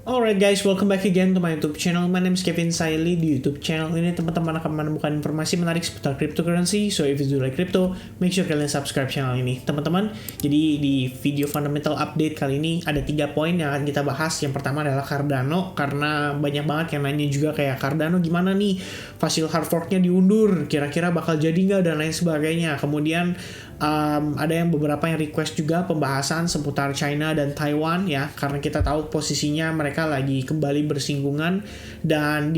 Alright guys, welcome back again to my YouTube channel. My name is Kevin Saili. Di YouTube channel ini teman-teman akan menemukan informasi menarik seputar cryptocurrency. So if you do like crypto, make sure kalian subscribe channel ini. Teman-teman, jadi di video fundamental update kali ini ada 3 poin yang akan kita bahas. Yang pertama adalah Cardano, karena banyak banget yang nanya juga kayak Cardano gimana nih, fasil hard forknya diundur, kira-kira bakal jadi nggak dan lain sebagainya. Kemudian ada yang beberapa yang request juga pembahasan seputar China dan Taiwan ya, karena kita tahu posisinya mereka lagi kembali bersinggungan dan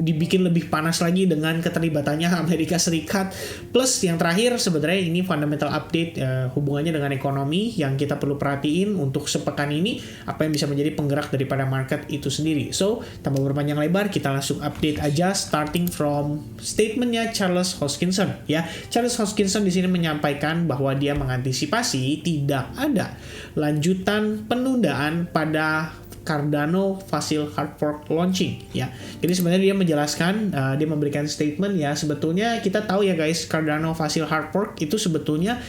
dibikin lebih panas lagi dengan keterlibatannya Amerika Serikat. Plus yang terakhir sebenarnya ini fundamental update hubungannya dengan ekonomi yang kita perlu perhatiin untuk sepekan ini, apa yang bisa menjadi penggerak daripada market itu sendiri. So tanpa berpanjang lebar, kita langsung update aja starting from statementnya Charles Hoskinson ya. Charles Hoskinson di sini menyampaikan bahwa dia mengantisipasi tidak ada lanjutan penundaan pada Cardano Facile Hard Fork launching ya. Jadi sebenarnya dia menjelaskan, dia memberikan statement ya, sebetulnya kita tahu ya guys, Cardano Facile Hard Fork itu sebetulnya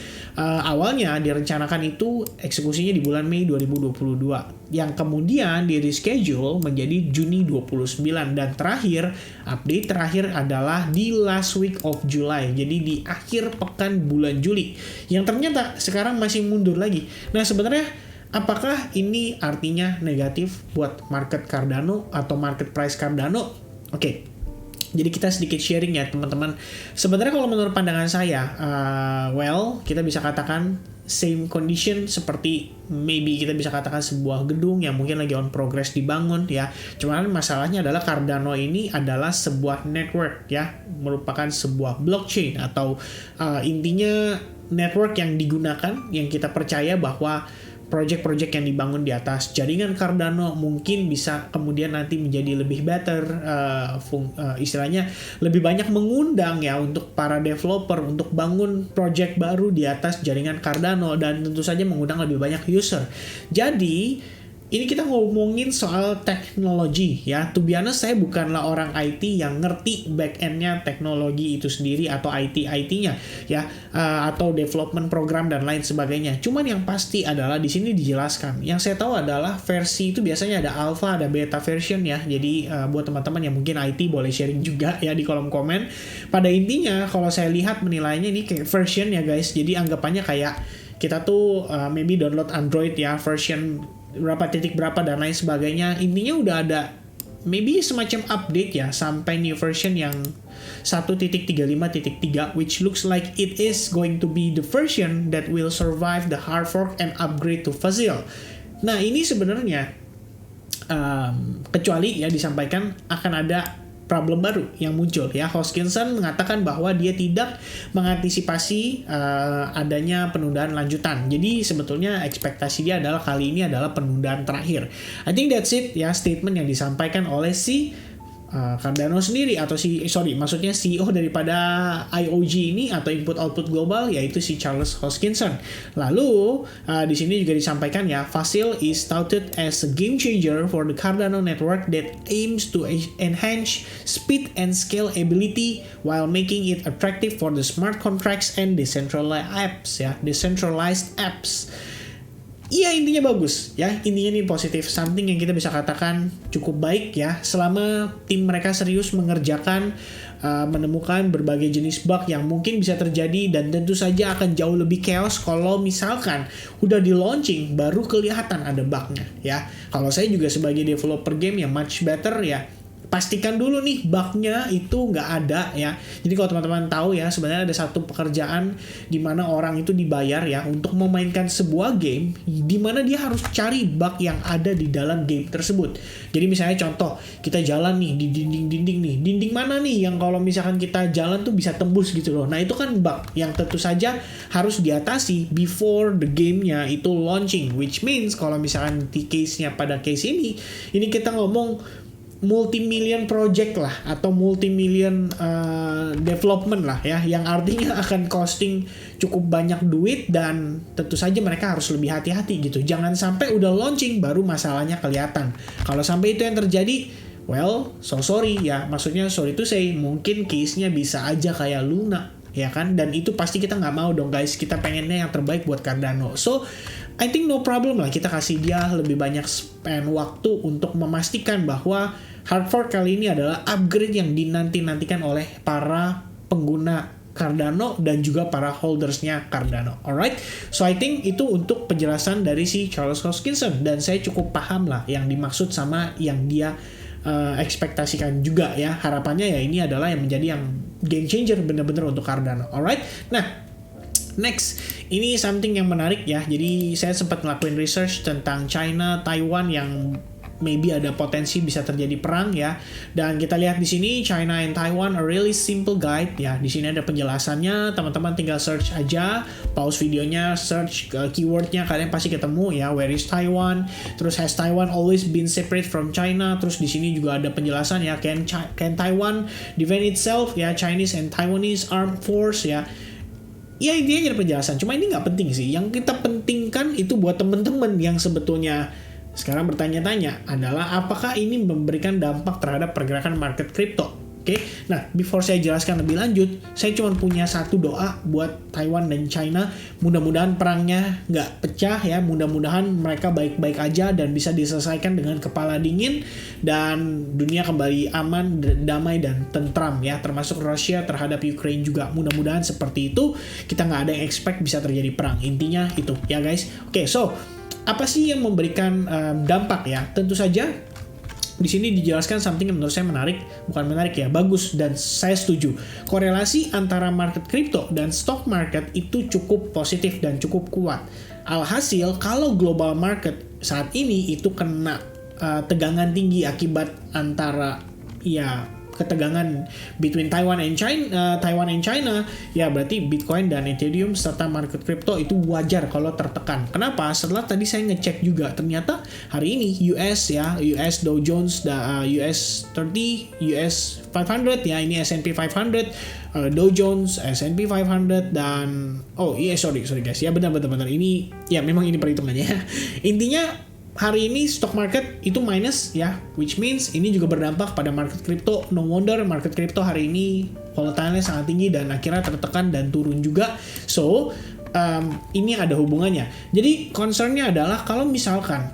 awalnya direncanakan itu eksekusinya di bulan Mei 2022 yang kemudian di reschedule menjadi Juni 29 dan update terakhir adalah di last week of July, jadi di akhir pekan bulan Juli yang ternyata sekarang masih mundur lagi. Nah sebenarnya apakah ini artinya negatif buat market Cardano atau market price Cardano? Oke. Jadi kita sedikit sharing ya teman-teman. Sebenarnya kalau menurut pandangan saya, kita bisa katakan same condition seperti maybe kita bisa katakan sebuah gedung yang mungkin lagi on progress dibangun ya. Cuman masalahnya adalah Cardano ini adalah sebuah network ya, merupakan sebuah blockchain atau intinya network yang digunakan, yang kita percaya bahwa project-project yang dibangun di atas jaringan Cardano mungkin bisa kemudian nanti menjadi lebih better, istilahnya lebih banyak mengundang ya untuk para developer untuk bangun project baru di atas jaringan Cardano dan tentu saja mengundang lebih banyak user. Jadi ini kita ngomongin soal teknologi ya. To be honest, saya bukanlah orang IT yang ngerti back-end-nya teknologi itu sendiri atau IT-nya ya, atau development program dan lain sebagainya. Cuman yang pasti adalah di sini dijelaskan. Yang saya tahu adalah versi itu biasanya ada alpha, ada beta version ya. Jadi buat teman-teman yang mungkin IT boleh sharing juga ya di kolom komen. Pada intinya kalau saya lihat menilainya ini kayak version ya guys. Jadi anggapannya kayak kita tuh maybe download Android ya, version berapa titik berapa dan lain sebagainya. Intinya udah ada maybe semacam update ya sampai new version yang 1.35.3 which looks like it is going to be the version that will survive the hard fork and upgrade to Facile. Nah ini sebenarnya kecuali ya disampaikan akan ada problem baru yang muncul ya. Hoskinson mengatakan bahwa dia tidak mengantisipasi adanya penundaan lanjutan. Jadi sebetulnya ekspektasi dia adalah kali ini adalah penundaan terakhir. I think that's it ya, statement yang disampaikan oleh si Cardano sendiri atau maksudnya CEO daripada IOG ini atau Input Output Global, yaitu si Charles Hoskinson. Lalu di sini juga disampaikan ya, Facile is touted as a game changer for the Cardano network that aims to enhance speed and scalability while making it attractive for the smart contracts and decentralized apps. Iya intinya bagus ya, intinya ini positif, something yang kita bisa katakan cukup baik ya selama tim mereka serius mengerjakan, menemukan berbagai jenis bug yang mungkin bisa terjadi dan tentu saja akan jauh lebih chaos kalau misalkan udah di launching baru kelihatan ada bugnya ya. Kalau saya juga sebagai developer game yang much better ya, pastikan dulu nih bugnya itu nggak ada ya. Jadi kalau teman-teman tahu ya, sebenarnya ada satu pekerjaan di mana orang itu dibayar ya untuk memainkan sebuah game di mana dia harus cari bug yang ada di dalam game tersebut. Jadi misalnya contoh, kita jalan nih di dinding nih, dinding mana nih yang kalau misalkan kita jalan tuh bisa tembus gitu loh. Nah itu kan bug yang tentu saja harus diatasi before the game-nya itu launching, which means kalau misalkan di case-nya pada case ini kita ngomong multi-million project lah atau multi-million development lah ya, yang artinya akan costing cukup banyak duit dan tentu saja mereka harus lebih hati-hati gitu. Jangan sampai udah launching baru masalahnya kelihatan. Kalau sampai itu yang terjadi, well, so sorry ya, maksudnya sorry to say, mungkin case-nya bisa aja kayak Luna ya kan, dan itu pasti kita nggak mau dong guys, kita pengennya yang terbaik buat Cardano. So I think no problem lah kita kasih dia lebih banyak spend waktu untuk memastikan bahwa hard fork kali ini adalah upgrade yang dinanti-nantikan oleh para pengguna Cardano dan juga para holdersnya Cardano. Alright, so I think itu untuk penjelasan dari si Charles Hoskinson, dan saya cukup paham lah yang dimaksud sama yang dia ekspektasikan juga ya. Harapannya ya ini adalah yang menjadi yang game changer bener-bener untuk Cardano. Alright, nah next, ini something yang menarik ya. Jadi saya sempat ngelakuin research tentang China, Taiwan yang maybe ada potensi bisa terjadi perang ya. Dan kita lihat di sini China and Taiwan a really simple guide ya. Di sini ada penjelasannya, teman-teman tinggal search aja, pause videonya, search keywordnya, kalian pasti ketemu ya. Where is Taiwan? Terus has Taiwan always been separate from China? Terus di sini juga ada penjelasan ya, can Taiwan defend itself ya, Chinese and Taiwanese armed force ya. Ya intinya ada penjelasan, cuma ini nggak penting sih. Yang kita pentingkan itu buat temen-temen yang sebetulnya sekarang bertanya-tanya adalah apakah ini memberikan dampak terhadap pergerakan market crypto. Oke, nah before saya jelaskan lebih lanjut, saya cuma punya satu doa buat Taiwan dan China. Mudah-mudahan perangnya nggak pecah ya, mudah-mudahan mereka baik-baik aja dan bisa diselesaikan dengan kepala dingin dan dunia kembali aman, damai dan tentram ya, termasuk Rusia terhadap Ukraine juga. Mudah-mudahan seperti itu, kita nggak ada yang expect bisa terjadi perang. Intinya itu ya guys. Oke, so apa sih yang memberikan dampak ya? Tentu saja di sini dijelaskan something yang menurut saya menarik, bukan menarik ya, bagus, dan saya setuju. Korelasi antara market crypto dan stock market itu cukup positif dan cukup kuat. Alhasil kalau global market saat ini itu kena tegangan tinggi akibat antara ya ketegangan between Taiwan and China, ya berarti Bitcoin dan Ethereum serta market crypto itu wajar kalau tertekan. Kenapa? Setelah tadi saya ngecek juga, ternyata hari ini US Dow Jones, US 30, US 500 ya, ini S&P 500, Dow Jones, S&P 500 dan sorry guys ya, benar ini ya memang ini perhitungannya. Intinya hari ini stock market itu minus ya, which means ini juga berdampak pada market crypto. No wonder market crypto hari ini volatile-nya sangat tinggi dan akhirnya tertekan dan turun juga. So, ini ada hubungannya. Jadi concern-nya adalah kalau misalkan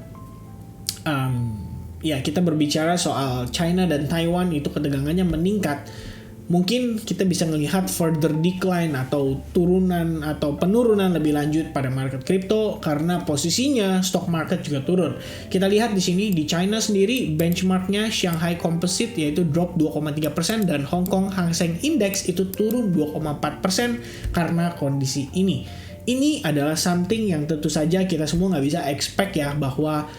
ya kita berbicara soal China dan Taiwan itu ketegangannya meningkat, mungkin kita bisa melihat further decline atau turunan atau penurunan lebih lanjut pada market crypto karena posisinya stock market juga turun. Kita lihat di sini di China sendiri benchmarknya Shanghai Composite yaitu drop 2,3% dan Hong Kong Hang Seng Index itu turun 2,4% karena kondisi ini. Ini adalah something yang tentu saja kita semua nggak bisa expect ya, bahwa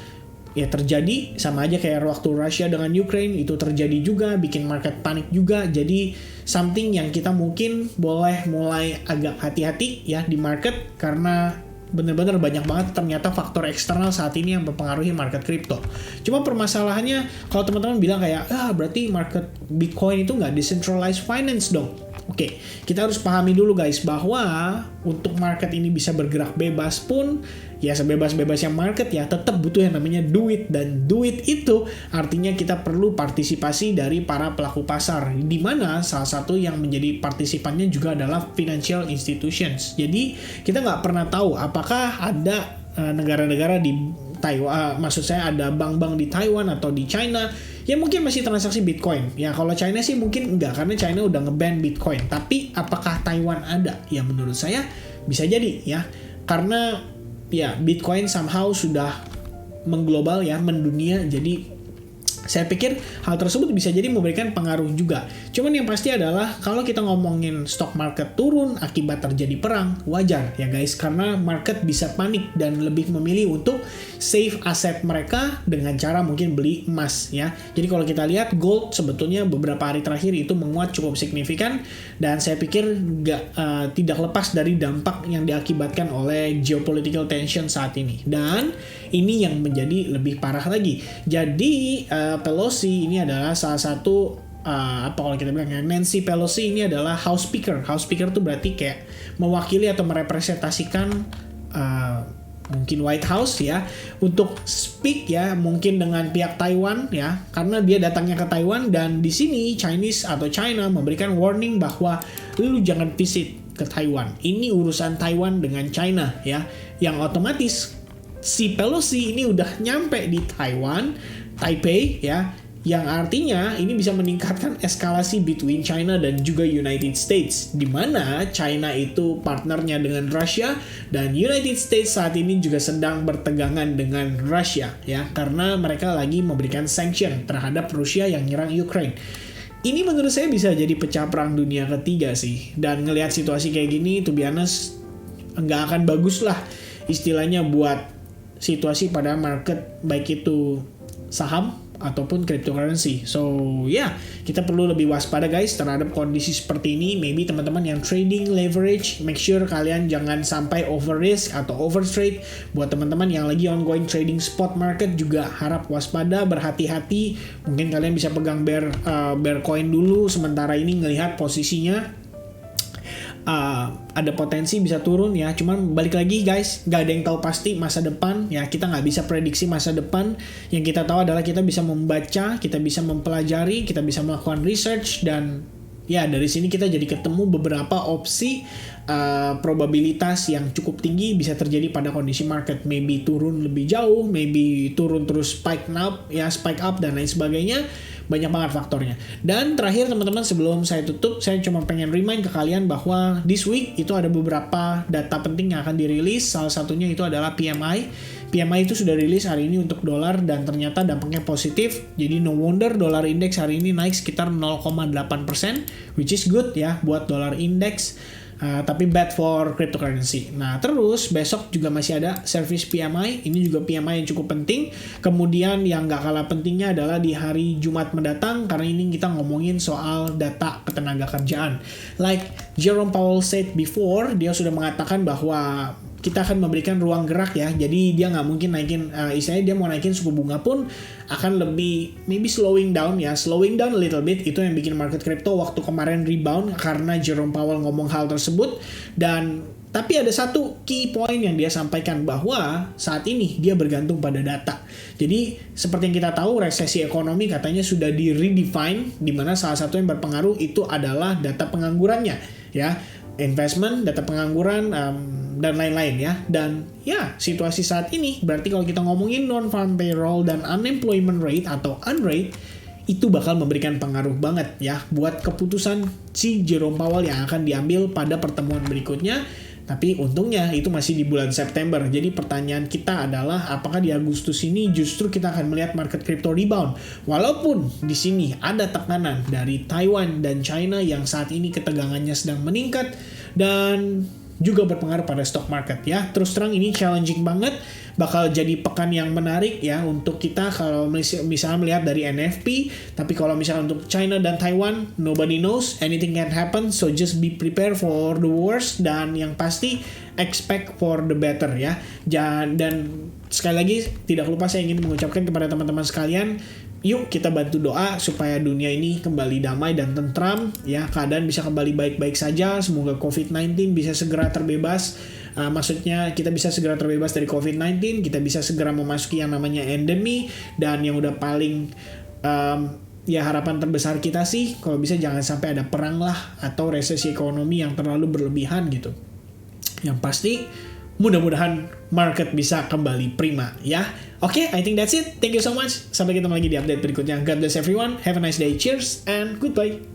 ya terjadi sama aja kayak waktu Rusia dengan Ukraine itu terjadi juga, bikin market panik juga. Jadi something yang kita mungkin boleh mulai agak hati-hati ya di market, karena bener-bener banyak banget ternyata faktor eksternal saat ini yang mempengaruhi market crypto. Cuma permasalahannya kalau teman-teman bilang kayak berarti market Bitcoin itu nggak decentralized finance dong. Oke, kita harus pahami dulu guys bahwa untuk market ini bisa bergerak bebas pun ya sebebas-bebasnya market ya tetap butuh yang namanya duit, dan duit itu artinya kita perlu partisipasi dari para pelaku pasar, di mana salah satu yang menjadi partisipannya juga adalah financial institutions. Jadi kita nggak pernah tahu apakah ada negara-negara di Taiwan, maksud saya ada bank-bank di Taiwan atau di China yang mungkin masih transaksi Bitcoin. Ya kalau China sih mungkin enggak, karena China udah nge-ban Bitcoin. Tapi apakah Taiwan ada? Ya menurut saya bisa jadi ya. Karena ya Bitcoin somehow sudah mengglobal ya, mendunia. Jadi saya pikir hal tersebut bisa jadi memberikan pengaruh juga. Cuman yang pasti adalah kalau kita ngomongin stock market turun akibat terjadi perang, wajar ya guys, karena market bisa panik dan lebih memilih untuk save aset mereka dengan cara mungkin beli emas ya. Jadi kalau kita lihat gold sebetulnya beberapa hari terakhir itu menguat cukup signifikan, dan saya pikir tidak lepas dari dampak yang diakibatkan oleh geopolitical tension saat ini. Dan ini yang menjadi lebih parah lagi. Jadi Pelosi ini adalah salah satu kalau kita bilang ya, Nancy Pelosi ini adalah House Speaker. House Speaker itu berarti kayak mewakili atau merepresentasikan mungkin White House ya, untuk speak ya mungkin dengan pihak Taiwan ya, karena dia datangnya ke Taiwan, dan di sini Chinese atau China memberikan warning bahwa lu jangan visit ke Taiwan. Ini urusan Taiwan dengan China ya, yang otomatis si Pelosi ini udah nyampe di Taiwan, Taipei ya, yang artinya ini bisa meningkatkan eskalasi between China dan juga United States, di mana China itu partnernya dengan Rusia dan United States saat ini juga sedang bertegangan dengan Rusia ya, karena mereka lagi memberikan sanction terhadap Rusia yang nyerang Ukraine. Ini menurut saya bisa jadi pecah perang dunia ketiga sih, dan ngelihat situasi kayak gini, to be honest, nggak akan bagus lah istilahnya buat situasi pada market, baik itu saham ataupun cryptocurrency. So kita perlu lebih waspada guys terhadap kondisi seperti ini. Maybe teman-teman yang trading leverage, make sure kalian jangan sampai over risk atau over trade. Buat teman-teman yang lagi ongoing trading spot market juga harap waspada, berhati-hati. Mungkin kalian bisa pegang bear coin dulu sementara ini ngelihat posisinya ada potensi bisa turun ya. Cuman balik lagi guys, nggak ada yang tahu pasti masa depan ya, kita nggak bisa prediksi masa depan. Yang kita tahu adalah kita bisa membaca, kita bisa mempelajari, kita bisa melakukan research, dan ya dari sini kita jadi ketemu beberapa opsi probabilitas yang cukup tinggi bisa terjadi pada kondisi market. Maybe turun lebih jauh, maybe turun terus spike up dan lain sebagainya. Banyak banget faktornya. Dan terakhir teman-teman, sebelum saya tutup, saya cuma pengen remind ke kalian bahwa this week itu ada beberapa data penting yang akan dirilis. Salah satunya itu adalah PMI. PMI itu sudah rilis hari ini untuk dolar dan ternyata dampaknya positif. Jadi no wonder dolar index hari ini naik sekitar 0,8%, which is good ya buat dolar index. Tapi bad for cryptocurrency. Nah terus besok juga masih ada service PMI. Ini juga PMI yang cukup penting. Kemudian yang gak kalah pentingnya adalah di hari Jumat mendatang, karena ini kita ngomongin soal data ketenaga kerjaan. Like Jerome Powell said before, dia sudah mengatakan bahwa kita akan memberikan ruang gerak ya. Jadi dia nggak mungkin naikin, istilahnya dia mau naikin suku bunga pun akan lebih maybe slowing down a little bit. Itu yang bikin market crypto waktu kemarin rebound karena Jerome Powell ngomong hal tersebut. Tapi ada satu key point yang dia sampaikan, bahwa saat ini dia bergantung pada data. Jadi seperti yang kita tahu, resesi ekonomi katanya sudah di redefine, di mana salah satu yang berpengaruh itu adalah data penganggurannya ya, investment, data pengangguran, dan lain-lain ya. Dan ya situasi saat ini berarti kalau kita ngomongin non-farm payroll dan unemployment rate atau unrate, itu bakal memberikan pengaruh banget ya buat keputusan si Jerome Powell yang akan diambil pada pertemuan berikutnya. Tapi untungnya itu masih di bulan September. Jadi pertanyaan kita adalah apakah di Agustus ini justru kita akan melihat market crypto rebound. Walaupun di sini ada tekanan dari Taiwan dan China yang saat ini ketegangannya sedang meningkat dan juga berpengaruh pada stock market ya. Terus terang ini challenging banget, bakal jadi pekan yang menarik ya untuk kita kalau misalnya melihat dari NFP. Tapi kalau misalnya untuk China dan Taiwan, nobody knows, anything can happen, so just be prepared for the worst, dan yang pasti expect for the better ya. Dan sekali lagi tidak lupa saya ingin mengucapkan kepada teman-teman sekalian, yuk kita bantu doa supaya dunia ini kembali damai dan tentram ya, keadaan bisa kembali baik-baik saja. Semoga COVID-19 bisa segera terbebas. Maksudnya kita bisa segera terbebas dari COVID-19, kita bisa segera memasuki yang namanya endemi, dan yang udah paling ya harapan terbesar kita sih kalau bisa jangan sampai ada perang lah atau resesi ekonomi yang terlalu berlebihan gitu. Yang pasti mudah-mudahan market bisa kembali prima ya. Oke, I think that's it. Thank you so much. Sampai ketemu lagi di update berikutnya. God bless everyone. Have a nice day. Cheers and goodbye.